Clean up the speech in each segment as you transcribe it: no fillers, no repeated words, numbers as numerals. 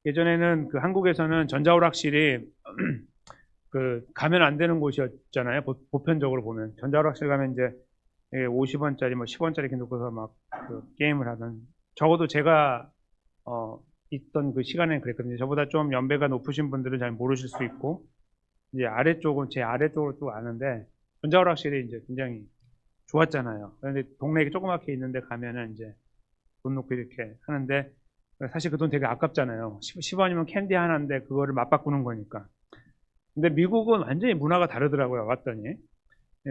예전에는 그 한국에서는 전자오락실이 그 가면 안 되는 곳이었잖아요. 보편적으로 보면 전자오락실 가면 이제 50원짜리 뭐 10원짜리 이렇게 놓고서 막 그 게임을 하던, 적어도 제가 있던 그 시간에 그랬거든요. 저보다 좀 연배가 높으신 분들은 잘 모르실 수 있고, 이제 아래쪽은 제 아래쪽으로 쭉 아는데, 전자오락실이 이제 굉장히 좋았잖아요. 그런데 동네에 조그맣게 있는데 가면은 이제 돈 놓고 이렇게 하는데, 사실 그 돈 되게 아깝잖아요. 10원이면 캔디 하나인데 그거를 맞바꾸는 거니까. 근데 미국은 완전히 문화가 다르더라고요. 왔더니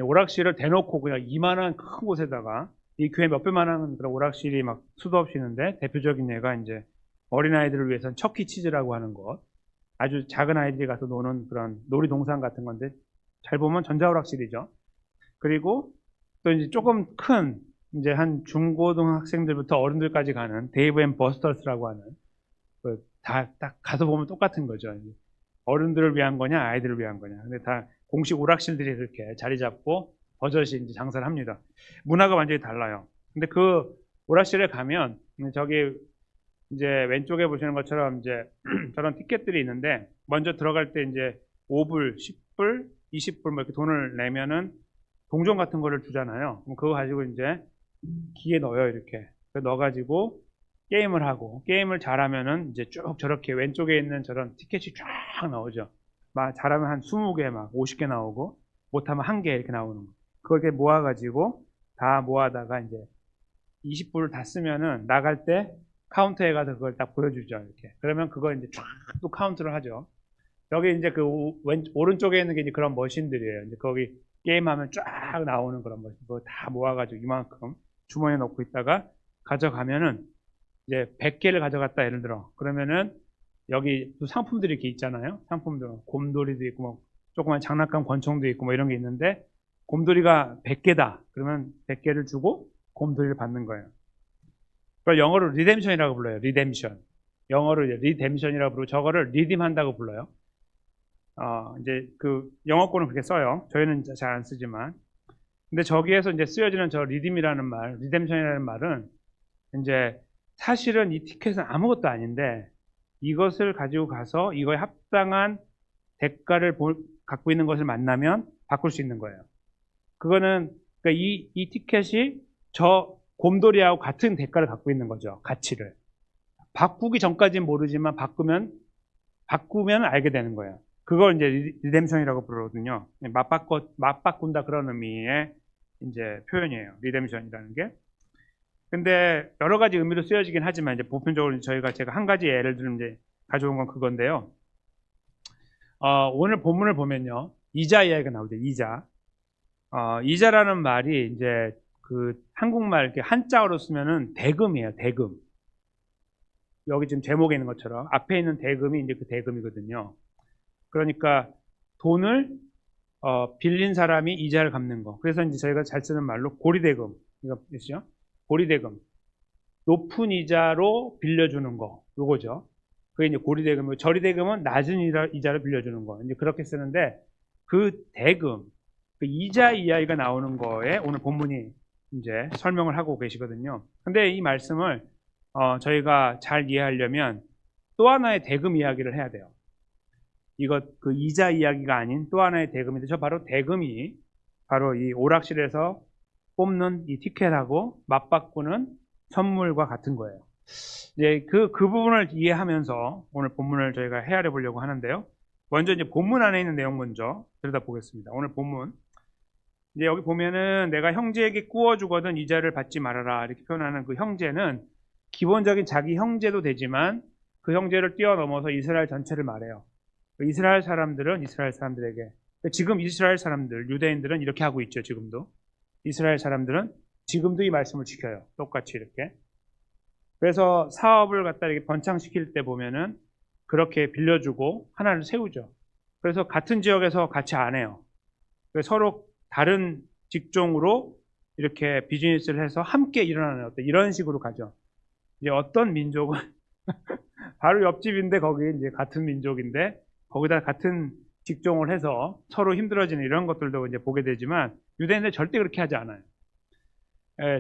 오락실을 대놓고 그냥 이만한 큰 곳에다가, 이 교회 몇백만 원 그런 오락실이 막 수도 없이 있는데, 대표적인 예가 이제 어린아이들을 위해서는 척키치즈라고 하는 곳, 아주 작은 아이들이 가서 노는 그런 놀이동산 같은 건데, 잘 보면 전자오락실이죠. 그리고 또 이제 조금 큰, 이제 한 중고등학생들부터 어른들까지 가는 데이브 앤 버스터스라고 하는, 다 딱 가서 보면 똑같은 거죠. 어른들을 위한 거냐 아이들을 위한 거냐. 근데 다 공식 오락실들이 이렇게 자리 잡고 버젓이 이제 장사를 합니다. 문화가 완전히 달라요. 근데 그 오락실에 가면 저기 이제 왼쪽에 보시는 것처럼 이제 저런 티켓들이 있는데, 먼저 들어갈 때 이제 5불, 10불, 20불 뭐 이렇게 돈을 내면은 동전 같은 거를 주잖아요. 그럼 그거 가지고 이제 기에 넣어요, 이렇게. 넣어가지고 게임을 하고, 게임을 잘하면은 이제 쭉 저렇게 왼쪽에 있는 저런 티켓이 쫙 나오죠. 막 잘하면 한 20개, 막 50개 나오고, 못하면 1개 이렇게 나오는 거. 그걸 이렇게 모아가지고 다 모아다가 이제 20불을 다 쓰면은 나갈 때 카운터에 가서 그걸 딱 보여주죠, 이렇게. 그러면 그걸 이제 쫙 또 카운트를 하죠. 여기 이제 그 오른쪽에 있는 게 이제 그런 머신들이에요. 이제 거기 게임하면 쫙 나오는 그런 머신. 그거 다 모아가지고 이만큼 주머니에 넣고 있다가 가져가면은, 이제 100개를 가져갔다 예를 들어. 그러면은 여기 또 상품들이 이렇게 있잖아요. 상품들. 곰돌이도 있고 뭐 조그만 장난감 권총도 있고 뭐 이런 게 있는데, 곰돌이가 100개다. 그러면 100개를 주고 곰돌이를 받는 거예요. 그걸 영어로 리뎀션이라고 불러요. 리뎀션. 영어로 이제 리뎀션이라고 부르고, 저거를 리딤한다고 불러요. 이제 그 영어권은 그렇게 써요. 저희는 잘 안 쓰지만. 근데 저기에서 이제 쓰여지는 저 리딤이라는 말, 리뎀션이라는 말은 이제 사실은 이 티켓은 아무것도 아닌데, 이것을 가지고 가서 이거에 합당한 대가를 갖고 있는 것을 만나면 바꿀 수 있는 거예요. 그거는, 그러니까 이 티켓이 저 곰돌이하고 같은 대가를 갖고 있는 거죠. 가치를. 바꾸기 전까지는 모르지만 바꾸면 알게 되는 거예요. 그걸 이제 리뎀션이라고 부르거든요. 맞바꾼다 그런 의미의 이제 표현이에요. 리뎀션이라는 게. 근데 여러 가지 의미로 쓰여지긴 하지만, 이제 보편적으로 제가 한 가지 예를 들면 이제 가져온 건 그건데요. 오늘 본문을 보면요, 이자 이야기가 나오죠. 이자. 이자라는 말이 이제 그 한국말 이렇게 한자어로 쓰면은 대금이에요. 대금. 여기 지금 제목에 있는 것처럼 앞에 있는 대금이 이제 그 대금이거든요. 그러니까 돈을 빌린 사람이 이자를 갚는 거. 그래서 이제 저희가 잘 쓰는 말로 고리대금. 이거 있죠? 고리대금. 높은 이자로 빌려주는 거. 요거죠. 그게 이제 고리대금이고, 저리대금은 낮은 이자로 빌려주는 거. 이제 그렇게 쓰는데, 그 대금, 그 이자 이야기가 나오는 거에 오늘 본문이 이제 설명을 하고 계시거든요. 근데 이 말씀을 저희가 잘 이해하려면 또 하나의 대금 이야기를 해야 돼요. 이것 그 이자 이야기가 아닌 또 하나의 대금인데, 저 바로 대금이 바로 이 오락실에서 뽑는 이 티켓하고 맞바꾸는 선물과 같은 거예요. 이제 그 부분을 이해하면서 오늘 본문을 저희가 헤아려 보려고 하는데요. 먼저 이제 본문 안에 있는 내용 먼저 들여다보겠습니다. 오늘 본문. 이제 여기 보면은 내가 형제에게 구워주거든 이자를 받지 말아라 이렇게 표현하는 그 형제는 기본적인 자기 형제도 되지만, 그 형제를 뛰어넘어서 이스라엘 전체를 말해요. 이스라엘 사람들은 이스라엘 사람들에게, 지금 이스라엘 사람들, 유대인들은 이렇게 하고 있죠. 지금도 이스라엘 사람들은 지금도 이 말씀을 지켜요. 똑같이 이렇게. 그래서 사업을 갖다 이렇게 번창시킬 때 보면은 그렇게 빌려주고 하나를 세우죠. 그래서 같은 지역에서 같이 안 해요. 서로 다른 직종으로 이렇게 비즈니스를 해서 함께 일어나는 어떤 이런 식으로 가죠. 이제 어떤 민족은 바로 옆집인데 거기 이제 같은 민족인데 거기다 같은 직종을 해서 서로 힘들어지는 이런 것들도 이제 보게 되지만, 유대인들 절대 그렇게 하지 않아요.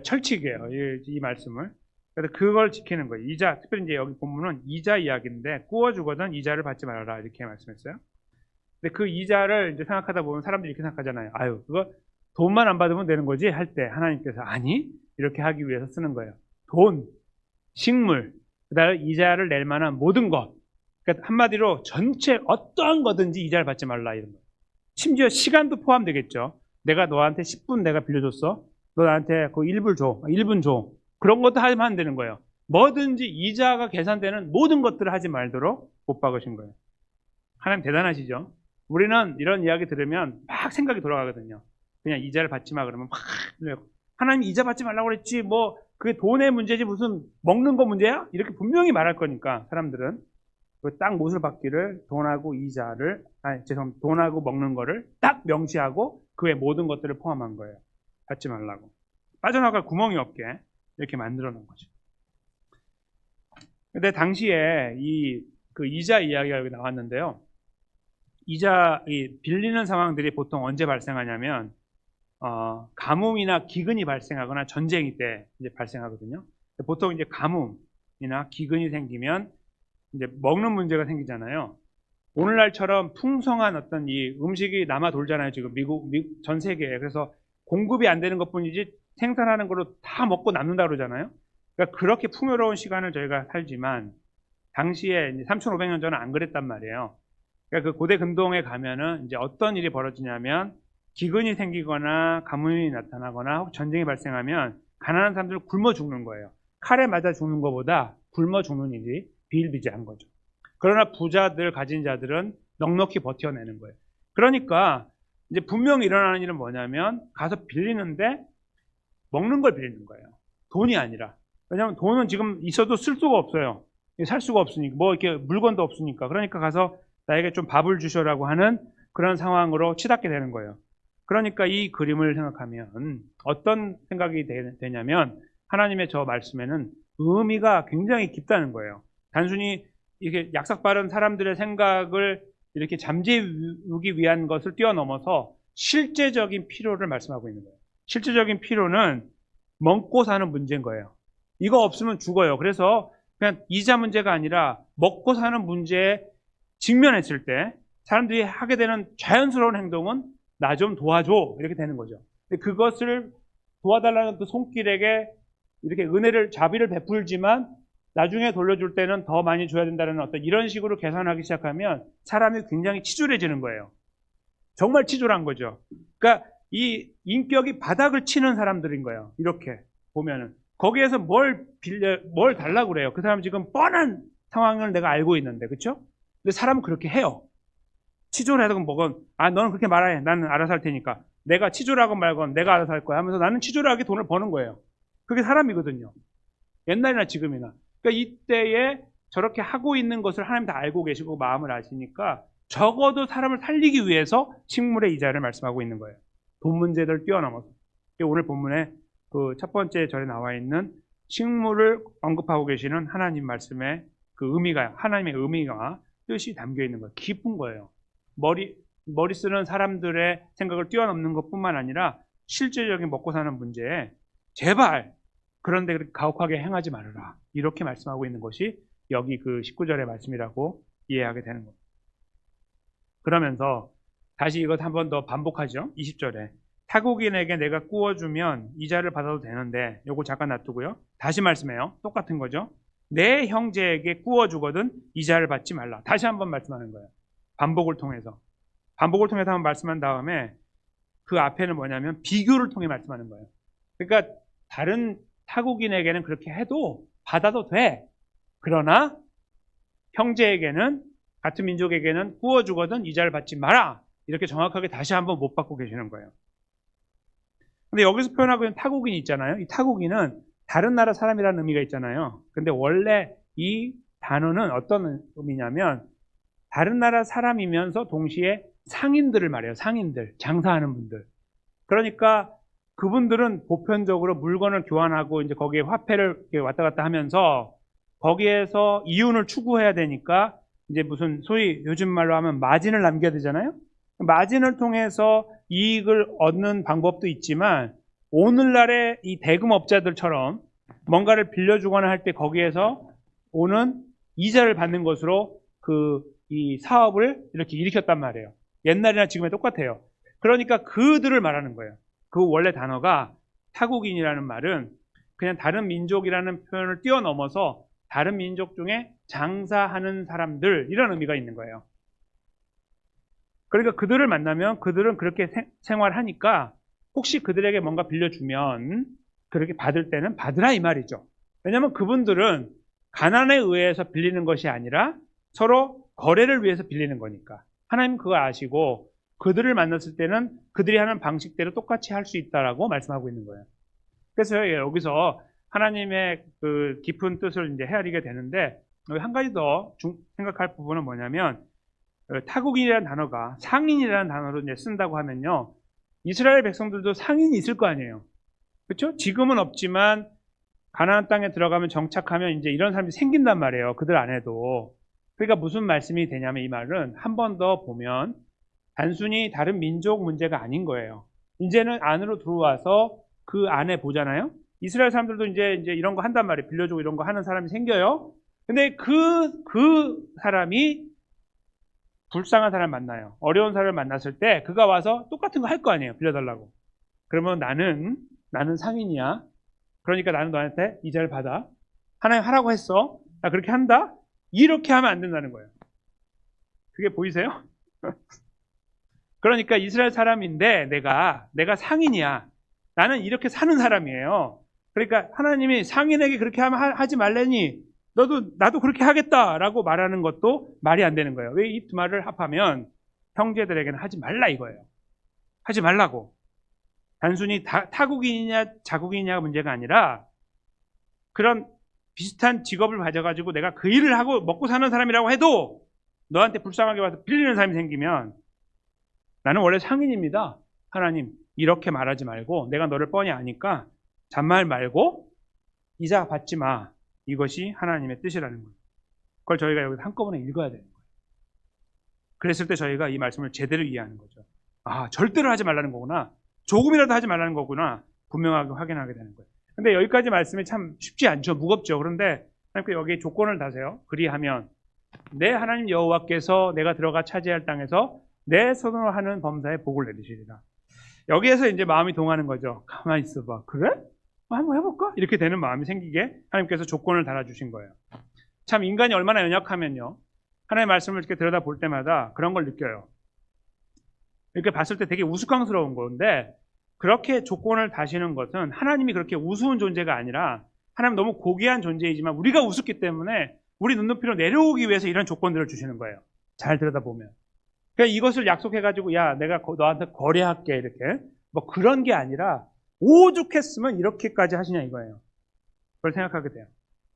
철칙이에요. 이 말씀을. 그래서 그걸 지키는 거예요. 이자, 특별히 이제 여기 본문은 이자 이야기인데 구워주거든 이자를 받지 말아라 이렇게 말씀했어요. 근데 그 이자를 이제 생각하다 보면 사람들이 이렇게 생각하잖아요. 아유, 그거 돈만 안 받으면 되는 거지 할 때 하나님께서 아니 이렇게 하기 위해서 쓰는 거예요. 돈, 식물, 그다음에 이자를 낼 만한 모든 것. 그러니까 한마디로 전체 어떠한 거든지 이자를 받지 말라 이런 거예요. 심지어 시간도 포함되겠죠. 내가 너한테 10분 내가 빌려줬어. 너 나한테 그 1분 줘. 1분 줘. 그런 것도 하면 안 되는 거예요. 뭐든지 이자가 계산되는 모든 것들을 하지 말도록 못 박으신 거예요. 하나님 대단하시죠? 우리는 이런 이야기 들으면 막 생각이 돌아가거든요. 그냥 이자를 받지 마 그러면 막 하나님 이자 받지 말라고 그랬지 뭐 그게 돈의 문제지 무슨 먹는 거 문제야? 이렇게 분명히 말할 거니까 사람들은 그 딱 못을 받기를 돈하고 이자를 죄송합니다. 돈하고 먹는 거를 딱 명시하고 그 외 모든 것들을 포함한 거예요. 받지 말라고. 빠져나갈 구멍이 없게 이렇게 만들어 놓은 거죠. 근데 당시에 그 이자 이야기가 여기 나왔는데요. 빌리는 상황들이 보통 언제 발생하냐면, 가뭄이나 기근이 발생하거나 전쟁이 때 이제 발생하거든요. 보통 이제 가뭄이나 기근이 생기면 이제 먹는 문제가 생기잖아요. 오늘날처럼 풍성한 어떤 이 음식이 남아 돌잖아요. 지금 미국 전 세계에. 그래서 공급이 안 되는 것 뿐이지 생산하는 걸로 다 먹고 남는다 그러잖아요. 그러니까 그렇게 풍요로운 시간을 저희가 살지만 당시에 이제 3,500년 전은 안 그랬단 말이에요. 그러니까 그 고대 근동에 가면은 이제 어떤 일이 벌어지냐면 기근이 생기거나 가뭄이 나타나거나 혹 전쟁이 발생하면 가난한 사람들은 굶어 죽는 거예요. 칼에 맞아 죽는 것보다 굶어 죽는 일이 비일비재한 거죠. 그러나 부자들, 가진 자들은 넉넉히 버텨내는 거예요. 그러니까 이제 분명히 일어나는 일은 뭐냐면 가서 빌리는데 먹는 걸 빌리는 거예요. 돈이 아니라. 왜냐하면 돈은 지금 있어도 쓸 수가 없어요. 살 수가 없으니까. 뭐 이렇게 물건도 없으니까. 그러니까 가서 나에게 좀 밥을 주셔라고 하는 그런 상황으로 치닫게 되는 거예요. 그러니까 이 그림을 생각하면 어떤 생각이 되냐면 하나님의 저 말씀에는 의미가 굉장히 깊다는 거예요. 단순히 이게 약삭빠른 사람들의 생각을 이렇게 잠재우기 위한 것을 뛰어넘어서 실제적인 필요를 말씀하고 있는 거예요. 실제적인 필요는 먹고 사는 문제인 거예요. 이거 없으면 죽어요. 그래서 그냥 이자 문제가 아니라 먹고 사는 문제에 직면했을 때 사람들이 하게 되는 자연스러운 행동은 나 좀 도와줘 이렇게 되는 거죠. 근데 그것을 도와달라는 그 손길에게 이렇게 자비를 베풀지만 나중에 돌려줄 때는 더 많이 줘야 된다는 어떤 이런 식으로 계산하기 시작하면 사람이 굉장히 치졸해지는 거예요. 정말 치졸한 거죠. 그러니까 이 인격이 바닥을 치는 사람들인 거예요. 이렇게 보면은 거기에서 뭘 달라고 그래요. 그 사람 지금 뻔한 상황을 내가 알고 있는데, 그렇죠? 근데 사람은 그렇게 해요. 치졸하다고 뭐건 너는 그렇게 말해. 나는 알아서 할 테니까. 내가 치졸하건 말건 내가 알아서 할 거야 하면서 나는 치졸하게 돈을 버는 거예요. 그게 사람이거든요. 옛날이나 지금이나. 그러니까 이때에 저렇게 하고 있는 것을 하나님 다 알고 계시고 마음을 아시니까 적어도 사람을 살리기 위해서 식물의 이자를 말씀하고 있는 거예요. 돈 문제를 뛰어넘어서. 오늘 본문에 그 첫 번째 절에 나와 있는 식물을 언급하고 계시는 하나님 말씀의 그 의미가, 하나님의 의미가 뜻이 담겨 있는 거예요. 깊은 거예요. 머리 쓰는 사람들의 생각을 뛰어넘는 것뿐만 아니라 실제적인 먹고 사는 문제에 제발 그런데 그렇게 가혹하게 행하지 말아라. 이렇게 말씀하고 있는 것이 여기 그 19절의 말씀이라고 이해하게 되는 겁니다. 그러면서 다시 이것 한 번 더 반복하죠. 20절에 타국인에게 내가 구워주면 이자를 받아도 되는데 요거 잠깐 놔두고요. 다시 말씀해요. 똑같은 거죠. 내 형제에게 구워주거든 이자를 받지 말라. 다시 한번 말씀하는 거예요. 반복을 통해서 한번 말씀한 다음에 그 앞에는 뭐냐면 비교를 통해 말씀하는 거예요. 그러니까 다른 타국인에게는 그렇게 해도 받아도 돼. 그러나 형제에게는, 같은 민족에게는 구워주거든 이자를 받지 마라. 이렇게 정확하게 다시 한번 못 받고 계시는 거예요. 근데 여기서 표현하고 있는 타국인이 있잖아요. 이 타국인은 다른 나라 사람이라는 의미가 있잖아요. 근데 원래 이 단어는 어떤 의미냐면 다른 나라 사람이면서 동시에 상인들을 말해요. 상인들, 장사하는 분들. 그러니까 그분들은 보편적으로 물건을 교환하고 이제 거기에 화폐를 왔다 갔다 하면서 거기에서 이윤을 추구해야 되니까 이제 무슨 소위 요즘 말로 하면 마진을 남겨야 되잖아요. 마진을 통해서 이익을 얻는 방법도 있지만 오늘날의 이 대금업자들처럼 뭔가를 빌려주거나 할 때 거기에서 오는 이자를 받는 것으로 이 사업을 이렇게 일으켰단 말이에요. 옛날이나 지금에 똑같아요. 그러니까 그들을 말하는 거예요. 그 원래 단어가 타국인이라는 말은 그냥 다른 민족이라는 표현을 뛰어넘어서 다른 민족 중에 장사하는 사람들 이런 의미가 있는 거예요. 그러니까 그들을 만나면 그들은 그렇게 생활하니까 혹시 그들에게 뭔가 빌려주면 그렇게 받을 때는 받으라 이 말이죠. 왜냐하면 그분들은 가난에 의해서 빌리는 것이 아니라 서로 거래를 위해서 빌리는 거니까. 하나님 그거 아시고 그들을 만났을 때는 그들이 하는 방식대로 똑같이 할 수 있다라고 말씀하고 있는 거예요. 그래서 여기서 하나님의 그 깊은 뜻을 이제 헤아리게 되는데 여기 한 가지 더 생각할 부분은 뭐냐면 타국인이라는 단어가 상인이라는 단어로 이제 쓴다고 하면요. 이스라엘 백성들도 상인이 있을 거 아니에요. 그렇죠? 지금은 없지만 가나안 땅에 들어가면 정착하면 이제 이런 사람이 생긴단 말이에요. 그들 안에도. 그러니까 무슨 말씀이 되냐면 이 말은 한 번 더 보면 단순히 다른 민족 문제가 아닌 거예요. 이제는 안으로 들어와서 그 안에 보잖아요. 이스라엘 사람들도 이제 이런 거 한단 말이에요. 빌려주고 이런 거 하는 사람이 생겨요. 근데 그 사람이 불쌍한 사람 만나요. 어려운 사람을 만났을 때 그가 와서 똑같은 거 할 거 아니에요. 빌려달라고. 그러면 나는 상인이야. 그러니까 나는 너한테 이자를 받아. 하나님 하라고 했어. 나 그렇게 한다. 이렇게 하면 안 된다는 거예요. 그게 보이세요? 그러니까 이스라엘 사람인데 내가 상인이야. 나는 이렇게 사는 사람이에요. 그러니까 하나님이 상인에게 그렇게 하지 말래니 나도 그렇게 하겠다라고 말하는 것도 말이 안 되는 거예요. 왜 이 두 말을 합하면 형제들에게는 하지 말라 이거예요. 하지 말라고. 단순히 타국인이냐 자국인이냐가 문제가 아니라 그런 비슷한 직업을 가져가지고 내가 그 일을 하고 먹고 사는 사람이라고 해도 너한테 불쌍하게 와서 빌리는 사람이 생기면 나는 원래 상인입니다. 하나님 이렇게 말하지 말고 내가 너를 뻔히 아니까 잔말 말고 이자 받지 마. 이것이 하나님의 뜻이라는 거예요. 그걸 저희가 여기서 한꺼번에 읽어야 되는 거예요. 그랬을 때 저희가 이 말씀을 제대로 이해하는 거죠. 아, 절대로 하지 말라는 거구나. 조금이라도 하지 말라는 거구나. 분명하게 확인하게 되는 거예요. 근데 여기까지 말씀이 참 쉽지 않죠. 무겁죠. 그런데 하나님께 여기에 조건을 다세요. 그리하면 내 하나님 여호와께서 내가 들어가 차지할 땅에서 내 손으로 하는 범사에 복을 내리시리라. 여기에서 이제 마음이 동하는 거죠. 가만히 있어봐. 그래? 한번 해볼까? 이렇게 되는 마음이 생기게 하나님께서 조건을 달아주신 거예요. 참 인간이 얼마나 연약하면요. 하나님의 말씀을 이렇게 들여다볼 때마다 그런 걸 느껴요. 이렇게 봤을 때 되게 우스꽝스러운 건데 그렇게 조건을 다시는 것은 하나님이 그렇게 우스운 존재가 아니라 하나님 너무 고귀한 존재이지만 우리가 우습기 때문에 우리 눈높이로 내려오기 위해서 이런 조건들을 주시는 거예요. 잘 들여다보면. 그러니까 이것을 약속해가지고 야 내가 너한테 거래할게 이렇게 뭐 그런 게 아니라 오죽했으면 이렇게까지 하시냐 이거예요. 그걸 생각하게 돼요.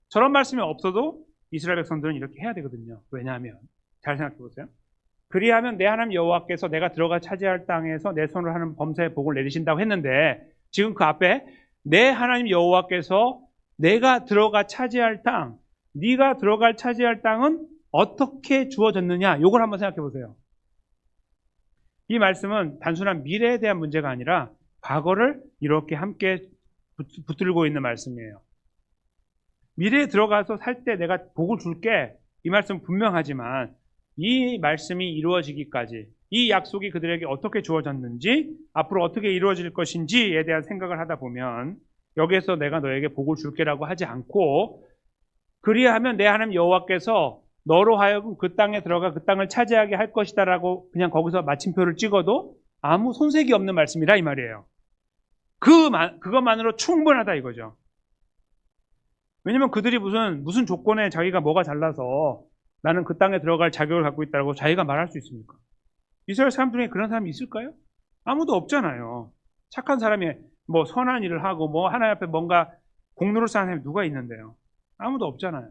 저런 말씀이 없어도 이스라엘 백성들은 이렇게 해야 되거든요. 왜냐하면 잘 생각해 보세요. 그리하면 내 하나님 여호와께서 내가 들어가 차지할 땅에서 내 손으로 하는 범사에 복을 내리신다고 했는데 지금 그 앞에 내 하나님 여호와께서 내가 들어가 차지할 땅, 네가 들어갈 차지할 땅은 어떻게 주어졌느냐 이걸 한번 생각해 보세요. 이 말씀은 단순한 미래에 대한 문제가 아니라 과거를 이렇게 함께 붙들고 있는 말씀이에요. 미래에 들어가서 살 때 내가 복을 줄게 이 말씀은 분명하지만 이 말씀이 이루어지기까지 이 약속이 그들에게 어떻게 주어졌는지 앞으로 어떻게 이루어질 것인지에 대한 생각을 하다 보면 여기에서 내가 너에게 복을 줄게라고 하지 않고 그리하면 내 하나님 여호와께서 너로 하여금 그 땅에 들어가 그 땅을 차지하게 할 것이다라고 그냥 거기서 마침표를 찍어도 아무 손색이 없는 말씀이라 이 말이에요. 그것만으로 충분하다 이거죠. 왜냐면 그들이 무슨 조건에 자기가 뭐가 잘나서 나는 그 땅에 들어갈 자격을 갖고 있다고 자기가 말할 수 있습니까? 이스라엘 사람들 중에 그런 사람이 있을까요? 아무도 없잖아요. 착한 사람이 뭐 선한 일을 하고 뭐 하나님 앞에 뭔가 공로를 쌓는 사람이 누가 있는데요? 아무도 없잖아요.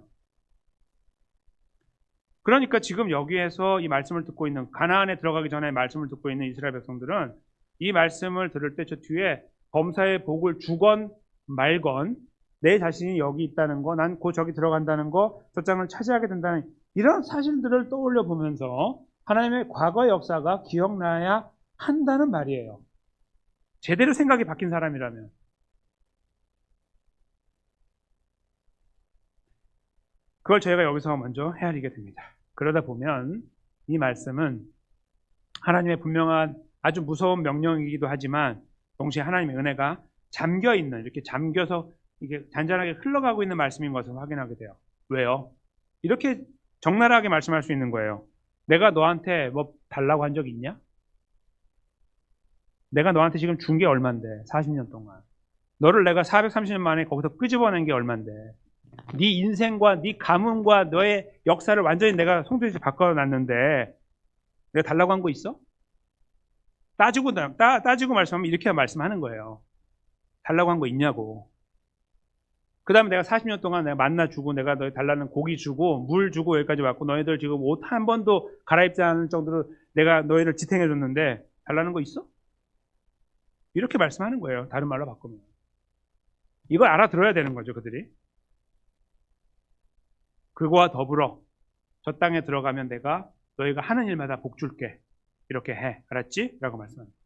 그러니까 지금 여기에서 이 말씀을 듣고 있는 가나안에 들어가기 전에 말씀을 듣고 있는 이스라엘 백성들은 이 말씀을 들을 때 저 뒤에 범사의 복을 주건 말건 내 자신이 여기 있다는 거, 난 곧 저기 들어간다는 거, 저 땅을 차지하게 된다는 이런 사실들을 떠올려 보면서 하나님의 과거 역사가 기억나야 한다는 말이에요. 제대로 생각이 바뀐 사람이라면. 그걸 저희가 여기서 먼저 헤아리게 됩니다. 그러다 보면 이 말씀은 하나님의 분명한 아주 무서운 명령이기도 하지만 동시에 하나님의 은혜가 잠겨 있는, 이렇게 잠겨서 이게 잔잔하게 흘러가고 있는 말씀인 것을 확인하게 돼요. 왜요? 이렇게 적나라하게 말씀할 수 있는 거예요. 내가 너한테 뭐 달라고 한 적 있냐? 내가 너한테 지금 준 게 얼만데, 40년 동안. 너를 내가 430년 만에 거기서 끄집어낸 게 얼만데, 네 인생과 네 가문과 너의 역사를 완전히 내가 송두리째 바꿔놨는데 내가 달라고 한 거 있어? 따지고 말씀하면 이렇게 말씀하는 거예요. 달라고 한 거 있냐고. 그 다음에 내가 40년 동안 내가 만나 주고, 내가 너희 달라는 고기 주고, 물 주고, 여기까지 왔고, 너희들 지금 옷 한 번도 갈아입지 않을 정도로 내가 너희를 지탱해 줬는데 달라는 거 있어? 이렇게 말씀하는 거예요. 다른 말로 바꾸면. 이걸 알아들어야 되는 거죠, 그들이. 그거와 더불어 저 땅에 들어가면 내가 너희가 하는 일마다 복 줄게. 이렇게 해. 알았지? 라고 말씀합니다.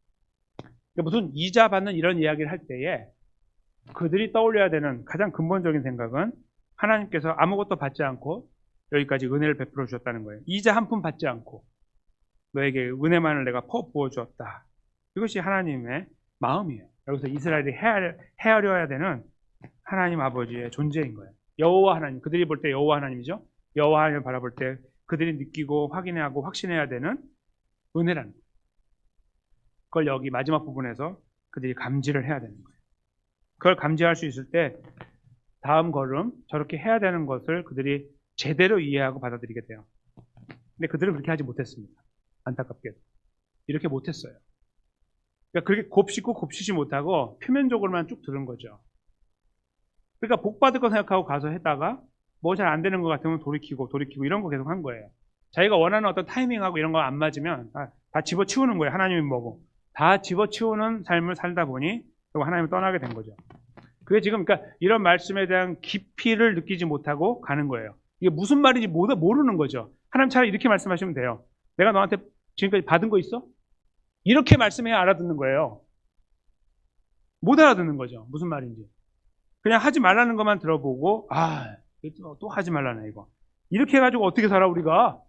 그러니까 무슨 이자 받는 이런 이야기를 할 때에 그들이 떠올려야 되는 가장 근본적인 생각은 하나님께서 아무것도 받지 않고 여기까지 은혜를 베풀어 주셨다는 거예요. 이자 한 푼 받지 않고 너에게 은혜만을 내가 부어 주었다. 이것이 하나님의 마음이에요. 여기서 이스라엘이 헤아려야 되는 하나님 아버지의 존재인 거예요. 여호와 하나님, 그들이 볼 때 여호와 하나님이죠. 여호와 하나님을 바라볼 때 그들이 느끼고 확인하고 확신해야 되는 은혜라는 거예요. 그걸 여기 마지막 부분에서 그들이 감지를 해야 되는 거예요. 그걸 감지할 수 있을 때 다음 걸음 저렇게 해야 되는 것을 그들이 제대로 이해하고 받아들이게 돼요. 근데 그들은 그렇게 하지 못했습니다. 안타깝게도. 이렇게 못했어요. 그러니까 그렇게 곱씹고 곱씹지 못하고 표면적으로만 쭉 들은 거죠. 그러니까 복 받을 거 생각하고 가서 했다가 뭐 잘 안 되는 것 같으면 돌이키고 이런 거 계속 한 거예요. 자기가 원하는 어떤 타이밍하고 이런 거 안 맞으면 다 집어치우는 거예요. 하나님이 뭐고. 다 집어치우는 삶을 살다 보니 그리고 하나님을 떠나게 된 거죠. 그게 지금 그러니까 이런 말씀에 대한 깊이를 느끼지 못하고 가는 거예요. 이게 무슨 말인지 모르는 거죠. 하나님 차라리 이렇게 말씀하시면 돼요. 내가 너한테 지금까지 받은 거 있어? 이렇게 말씀해야 알아듣는 거예요. 못 알아듣는 거죠. 무슨 말인지. 그냥 하지 말라는 것만 들어보고 또 하지 말라네 이거. 이렇게 해가지고 어떻게 살아 우리가?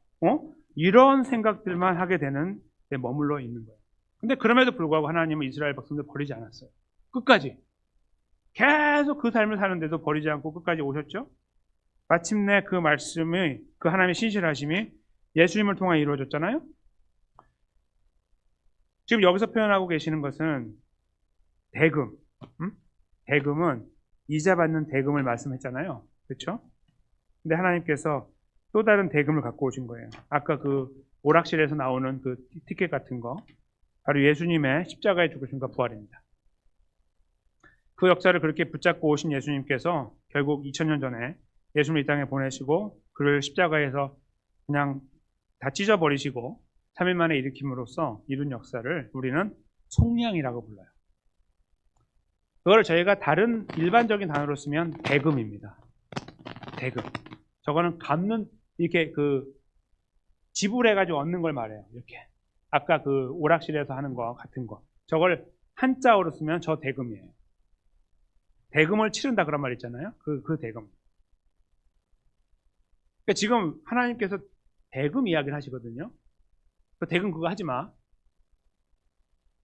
이런 생각들만 하게 되는 데 머물러 있는 거예요. 근데 그럼에도 불구하고 하나님은 이스라엘 백성들 버리지 않았어요. 끝까지. 계속 그 삶을 사는데도 버리지 않고 끝까지 오셨죠? 마침내 그 말씀이, 그 하나님의 신실하심이 예수님을 통해 이루어졌잖아요? 지금 여기서 표현하고 계시는 것은 대금. 대금은 이자 받는 대금을 말씀했잖아요. 그렇죠? 근데 하나님께서 또 다른 대금을 갖고 오신 거예요. 아까 그 오락실에서 나오는 그 티켓 같은 거. 바로 예수님의 십자가의 죽으심과 부활입니다. 그 역사를 그렇게 붙잡고 오신 예수님께서 결국 2000년 전에 예수님을 이 땅에 보내시고 그를 십자가에서 그냥 다 찢어버리시고 3일 만에 일으킴으로써 이룬 역사를 우리는 속량이라고 불러요. 그걸 저희가 다른 일반적인 단어로 쓰면 대금입니다. 대금. 저거는 갚는, 이렇게 지불해가지고 얻는 걸 말해요. 이렇게. 아까 그 오락실에서 하는 거 같은 거. 저걸 한자어로 쓰면 저 대금이에요. 대금을 치른다 그런 말 있잖아요. 그 대금. 그러니까 지금 하나님께서 대금 이야기를 하시거든요. 그 대금 그거 하지 마.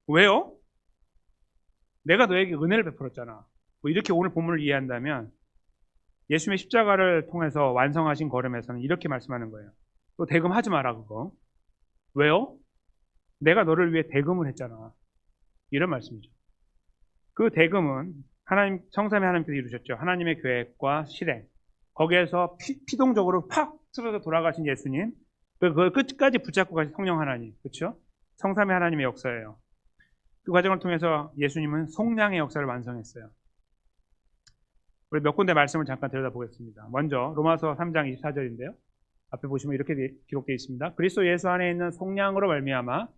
왜요? 내가 너에게 은혜를 베풀었잖아. 뭐 이렇게 오늘 본문을 이해한다면 예수님의 십자가를 통해서 완성하신 걸음에서는 이렇게 말씀하는 거예요. 또 대금 하지 마라 그거. 왜요? 내가 너를 위해 대금을 했잖아. 이런 말씀이죠. 그 대금은 하나님, 성삼위 하나님께서 이루셨죠. 하나님의 계획과 실행. 거기에서 피동적으로 팍 틀어서 돌아가신 예수님. 그걸 끝까지 붙잡고 가신 성령 하나님. 그렇죠? 성삼위 하나님의 역사예요. 그 과정을 통해서 예수님은 속량의 역사를 완성했어요. 우리 몇 군데 말씀을 잠깐 들여다보겠습니다. 먼저 로마서 3장 24절인데요. 앞에 보시면 이렇게 기록되어 있습니다. 그리스도 예수 안에 있는 속량으로 말미암아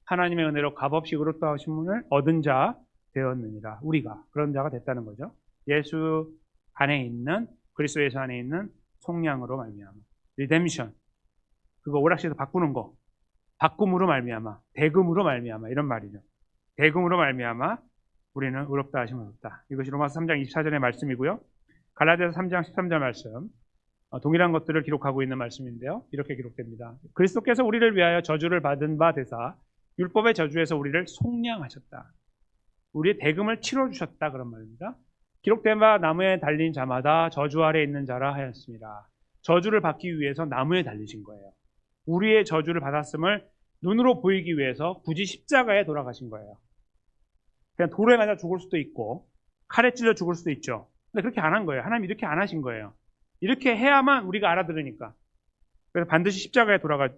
하나님의 은혜로 값없이 의롭다 하심을 얻은 자 되었느니라. 우리가 그런 자가 됐다는 거죠. 예수 안에 있는, 그리스도 예수 안에 있는 속량으로 말미암아. 리뎀션. 그거 오락실에서 바꾸는 거. 바꿈으로 말미암아. 대금으로 말미암아. 이런 말이죠. 대금으로 말미암아 우리는 의롭다 하심을 얻었다. 이것이 로마서 3장 24절의 말씀이고요. 갈라디아서 3장 13절 말씀. 동일한 것들을 기록하고 있는 말씀인데요. 이렇게 기록됩니다. 그리스도께서 우리를 위하여 저주를 받은 바 되사 율법의 저주에서 우리를 속량하셨다. 우리의 대금을 치러주셨다. 그런 말입니다. 기록된 바 나무에 달린 자마다 저주 아래 있는 자라 하였습니다. 저주를 받기 위해서 나무에 달리신 거예요. 우리의 저주를 받았음을 눈으로 보이기 위해서 굳이 십자가에 돌아가신 거예요. 그냥 돌에 맞아 죽을 수도 있고 칼에 찔려 죽을 수도 있죠. 근데 그렇게 안 한 거예요. 하나님이 이렇게 안 하신 거예요. 이렇게 해야만 우리가 알아들으니까. 그래서 반드시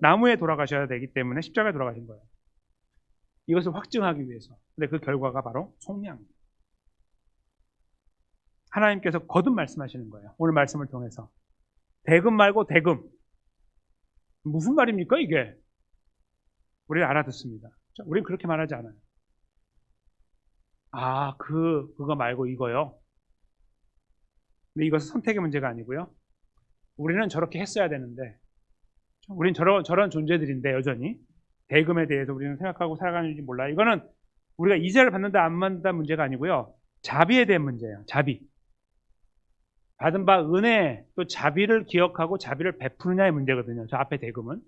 나무에 돌아가셔야 되기 때문에 십자가에 돌아가신 거예요. 이것을 확증하기 위해서. 근데 그 결과가 바로 속량입니다. 하나님께서 거듭 말씀하시는 거예요. 오늘 말씀을 통해서. 대금 말고 대금. 무슨 말입니까 이게? 우리는 알아듣습니다. 우리는 그렇게 말하지 않아요. 그거 말고 이거요. 근데 이것은 선택의 문제가 아니고요. 우리는 저렇게 했어야 되는데, 우리는 저런 존재들인데 여전히 대금에 대해서 우리는 생각하고 살아가는지 몰라요. 이거는 우리가 이자를 받는다 안 받는다 문제가 아니고요. 자비에 대한 문제예요. 자비. 받은 바 은혜 또 자비를 기억하고 자비를 베푸느냐의 문제거든요. 저 앞에 대금은.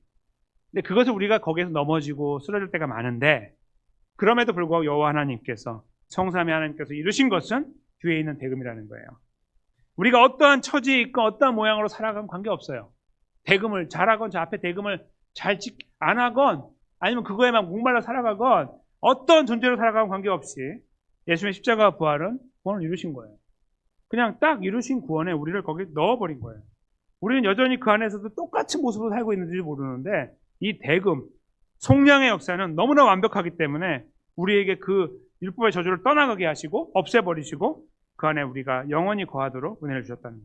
근데 그것을 우리가 거기에서 넘어지고 쓰러질 때가 많은데, 그럼에도 불구하고 여호와 하나님께서 성삼위 하나님께서 이루신 것은 뒤에 있는 대금이라는 거예요. 우리가 어떠한 처지에 있건 어떠한 모양으로 살아가면 관계없어요. 대금을 잘하건 저 앞에 대금을 안 하건 아니면 그거에만 목말라 살아가건 어떤 존재로 살아가건 관계없이 예수님의 십자가 부활은 구원을 이루신 거예요. 그냥 딱 이루신 구원에 우리를 거기에 넣어버린 거예요. 우리는 여전히 그 안에서도 똑같은 모습으로 살고 있는지 모르는데 이 대금, 속량의 역사는 너무나 완벽하기 때문에 우리에게 그 율법의 저주를 떠나가게 하시고 없애버리시고 그 안에 우리가 영원히 거하도록 은혜를 주셨다는 것.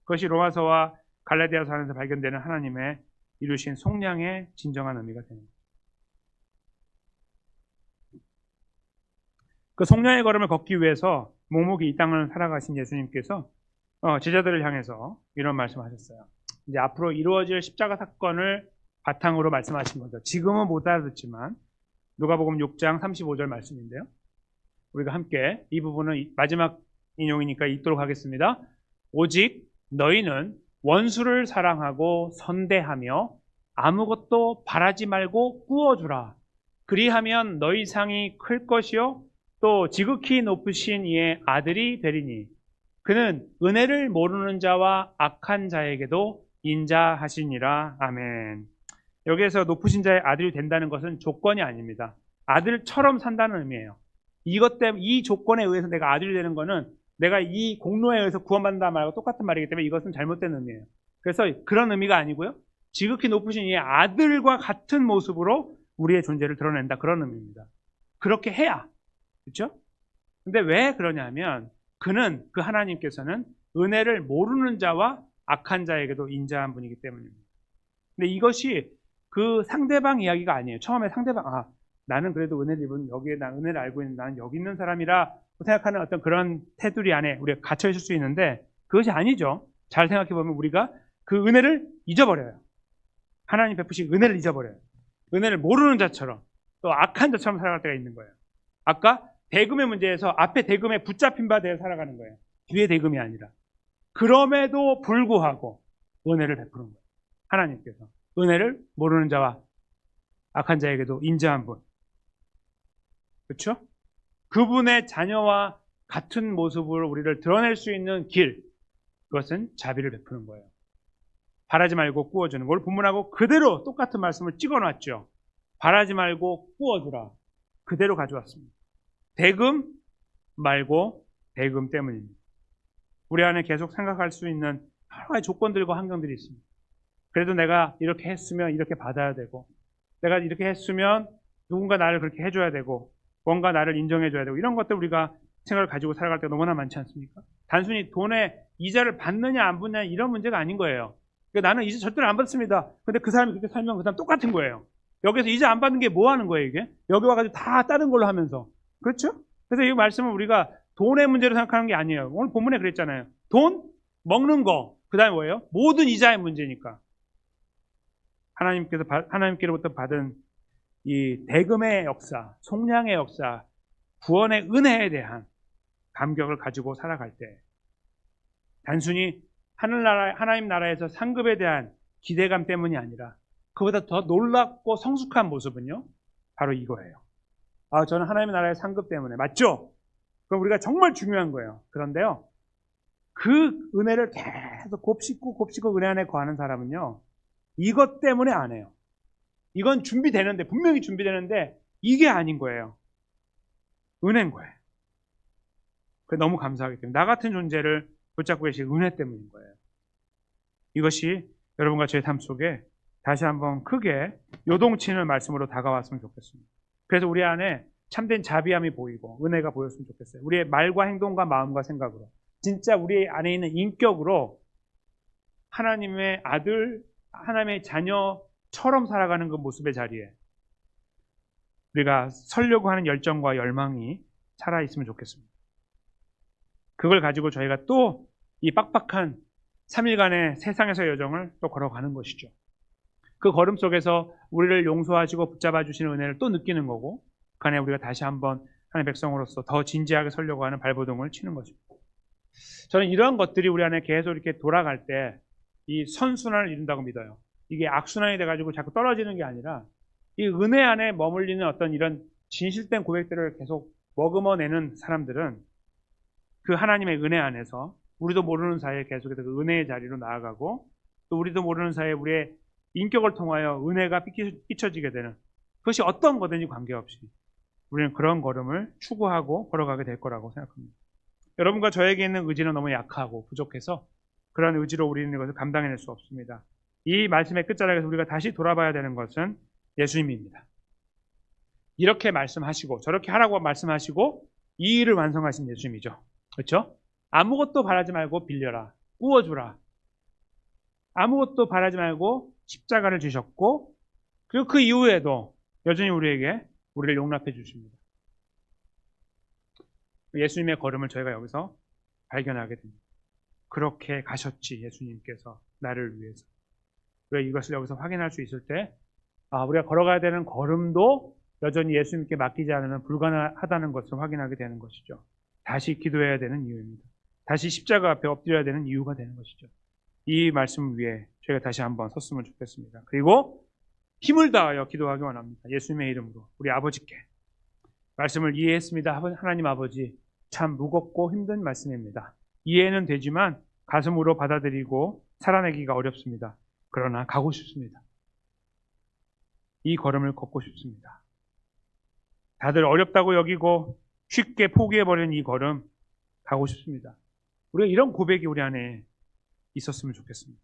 그것이 로마서와 갈라디아서 안에서 발견되는 하나님의 이루신 속량의 진정한 의미가 됩니다. 그 속량의 걸음을 걷기 위해서 묵묵히 이 땅을 살아가신 예수님께서 제자들을 향해서 이런 말씀하셨어요. 이제 앞으로 이루어질 십자가 사건을 바탕으로 말씀하신 거죠. 지금은 못 알아듣지만 누가복음 6장 35절 말씀인데요. 우리가 함께 이 부분은 마지막 인용이니까 읽도록 하겠습니다. 오직 너희는 원수를 사랑하고 선대하며 아무것도 바라지 말고 꾸어주라. 그리하면 너희 상이 클 것이요 또 지극히 높으신 이의 아들이 되리니 그는 은혜를 모르는 자와 악한 자에게도 인자하시니라. 아멘. 여기에서 높으신 자의 아들이 된다는 것은 조건이 아닙니다. 아들처럼 산다는 의미예요. 이것 때문에 이 조건에 의해서 내가 아들이 되는 것은 내가 이 공로에 의해서 구원받는다 말하고 똑같은 말이기 때문에 이것은 잘못된 의미예요. 그래서 그런 의미가 아니고요. 지극히 높으신 이의 아들과 같은 모습으로 우리의 존재를 드러낸다. 그런 의미입니다. 그렇게 해야. 그렇죠? 근데 왜 그러냐면 그 하나님께서는 은혜를 모르는 자와 악한 자에게도 인자한 분이기 때문입니다. 근데 이것이 그 상대방 이야기가 아니에요. 처음에 상대방, 나는 그래도 은혜를 입은 여기에 난 은혜를 알고 있는 나는 여기 있는 사람이라 생각하는 어떤 그런 테두리 안에 우리가 갇혀 있을 수 있는데 그것이 아니죠. 잘 생각해 보면 우리가 그 은혜를 잊어버려요. 하나님 베푸신 은혜를 잊어버려요. 은혜를 모르는 자처럼 또 악한 자처럼 살아갈 때가 있는 거예요. 아까 대금의 문제에서 앞에 대금에 붙잡힌 바 되어 살아가는 거예요. 뒤에 대금이 아니라. 그럼에도 불구하고 은혜를 베푸는 거예요. 하나님께서 은혜를 모르는 자와 악한 자에게도 인자한 분. 그렇죠? 그분의 자녀와 같은 모습으로 우리를 드러낼 수 있는 길, 그것은 자비를 베푸는 거예요. 바라지 말고 꾸어주는 걸 본문하고 그대로 똑같은 말씀을 찍어놨죠. 바라지 말고 꾸어주라. 그대로 가져왔습니다. 대금 말고 대금 때문입니다. 우리 안에 계속 생각할 수 있는 여러 가지 조건들과 환경들이 있습니다. 그래도 내가 이렇게 했으면 이렇게 받아야 되고 내가 이렇게 했으면 누군가 나를 그렇게 해줘야 되고 뭔가 나를 인정해줘야 되고 이런 것들 우리가 생각을 가지고 살아갈 때가 너무나 많지 않습니까? 단순히 돈에 이자를 받느냐 안 받느냐 이런 문제가 아닌 거예요. 그러니까 나는 이자 절대로 안 받습니다. 근데 그 사람이 그렇게 살면 그 사람 똑같은 거예요. 여기서 이자 안 받는 게 뭐 하는 거예요 이게? 여기 와가지고 다 다른 걸로 하면서. 그렇죠? 그래서 이 말씀을 우리가 돈의 문제로 생각하는 게 아니에요. 오늘 본문에 그랬잖아요. 돈, 먹는 거, 그 다음에 뭐예요? 모든 이자의 문제니까. 하나님께로부터 받은 이 대금의 역사, 속량의 역사, 구원의 은혜에 대한 감격을 가지고 살아갈 때 단순히 하나님 나라에서 상급에 대한 기대감 때문이 아니라 그보다 더 놀랍고 성숙한 모습은요, 바로 이거예요. 아, 저는 하나님의 나라의 상급 때문에. 맞죠? 그럼 우리가 정말 중요한 거예요. 그런데요, 그 은혜를 계속 곱씹고 은혜 안에 거하는 사람은요, 이것 때문에 안 해요. 이건 준비되는데, 분명히 준비되는데, 이게 아닌 거예요. 은혜인 거예요. 너무 감사하기 때문에. 나 같은 존재를 붙잡고 계신 은혜 때문인 거예요. 이것이 여러분과 제 삶 속에 다시 한번 크게 요동치는 말씀으로 다가왔으면 좋겠습니다. 그래서 우리 안에 참된 자비함이 보이고 은혜가 보였으면 좋겠어요. 우리의 말과 행동과 마음과 생각으로 진짜 우리 안에 있는 인격으로 하나님의 아들, 하나님의 자녀처럼 살아가는 그 모습의 자리에 우리가 서려고 하는 열정과 열망이 살아있으면 좋겠습니다. 그걸 가지고 저희가 또 이 빡빡한 3일간의 세상에서의 여정을 또 걸어가는 것이죠. 그 걸음 속에서 우리를 용서하시고 붙잡아 주시는 은혜를 또 느끼는 거고, 그 안에 우리가 다시 한번 하나님의 백성으로서 더 진지하게 서려고 하는 발버둥을 치는 것입니다. 저는 이러한 것들이 우리 안에 계속 이렇게 돌아갈 때 이 선순환을 이룬다고 믿어요. 이게 악순환이 돼가지고 자꾸 떨어지는 게 아니라 이 은혜 안에 머물리는 어떤 이런 진실된 고백들을 계속 머금어내는 사람들은 그 하나님의 은혜 안에서 우리도 모르는 사이에 계속해서 그 은혜의 자리로 나아가고, 또 우리도 모르는 사이에 우리의 인격을 통하여 은혜가 비춰지게 되는, 그것이 어떤 거든지 관계없이 우리는 그런 걸음을 추구하고 걸어가게 될 거라고 생각합니다. 여러분과 저에게 있는 의지는 너무 약하고 부족해서 그런 의지로 우리는 이것을 감당해낼 수 없습니다. 이 말씀의 끝자락에서 우리가 다시 돌아봐야 되는 것은 예수님입니다. 이렇게 말씀하시고 저렇게 하라고 말씀하시고 이 일을 완성하신 예수님이죠. 그렇죠? 아무것도 바라지 말고 빌려라, 부어주라. 아무것도 바라지 말고 십자가를 지셨고, 그리고 그 이후에도 여전히 우리를 용납해 주십니다. 예수님의 걸음을 저희가 여기서 발견하게 됩니다. 그렇게 가셨지, 예수님께서 나를 위해서. 우리가 이것을 여기서 확인할 수 있을 때, 우리가 걸어가야 되는 걸음도 여전히 예수님께 맡기지 않으면 불가능하다는 것을 확인하게 되는 것이죠. 다시 기도해야 되는 이유입니다. 다시 십자가 앞에 엎드려야 되는 이유가 되는 것이죠. 이 말씀 위에 저희가 다시 한번 섰으면 좋겠습니다. 그리고 힘을 다하여 기도하기 원합니다. 예수님의 이름으로 우리 아버지께 말씀을 이해했습니다. 하나님 아버지, 참 무겁고 힘든 말씀입니다. 이해는 되지만 가슴으로 받아들이고 살아내기가 어렵습니다. 그러나 가고 싶습니다. 이 걸음을 걷고 싶습니다. 다들 어렵다고 여기고 쉽게 포기해버린 이 걸음 가고 싶습니다. 우리가 이런 고백이 우리 안에 있었으면 좋겠습니다.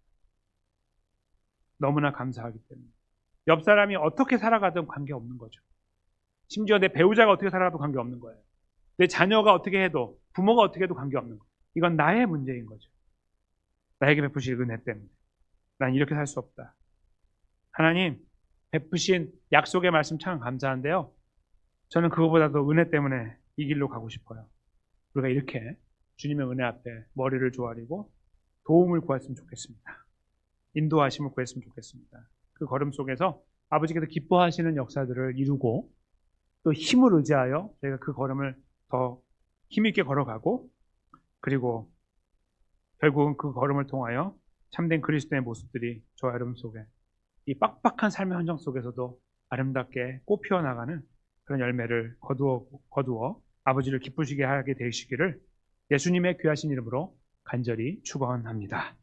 너무나 감사하기 때문에. 옆 사람이 어떻게 살아가든 관계없는 거죠. 심지어 내 배우자가 어떻게 살아가도 관계없는 거예요. 내 자녀가 어떻게 해도, 부모가 어떻게 해도 관계없는 거예요. 이건 나의 문제인 거죠. 나에게 베푸신 은혜 때문에. 난 이렇게 살 수 없다. 하나님, 베푸신 약속의 말씀 참 감사한데요. 저는 그거보다도 은혜 때문에 이 길로 가고 싶어요. 우리가 이렇게 주님의 은혜 앞에 머리를 조아리고 도움을 구했으면 좋겠습니다. 인도하심을 구했으면 좋겠습니다. 그 걸음 속에서 아버지께서 기뻐하시는 역사들을 이루고 또 힘을 의지하여 저희가 그 걸음을 더 힘있게 걸어가고, 그리고 결국은 그 걸음을 통하여 참된 그리스도의 모습들이 저와 여러분 속에 이 빡빡한 삶의 환경 속에서도 아름답게 꽃피어 나가는 그런 열매를 거두어 아버지를 기쁘시게 하게 되시기를 예수님의 귀하신 이름으로 간절히 축원합니다.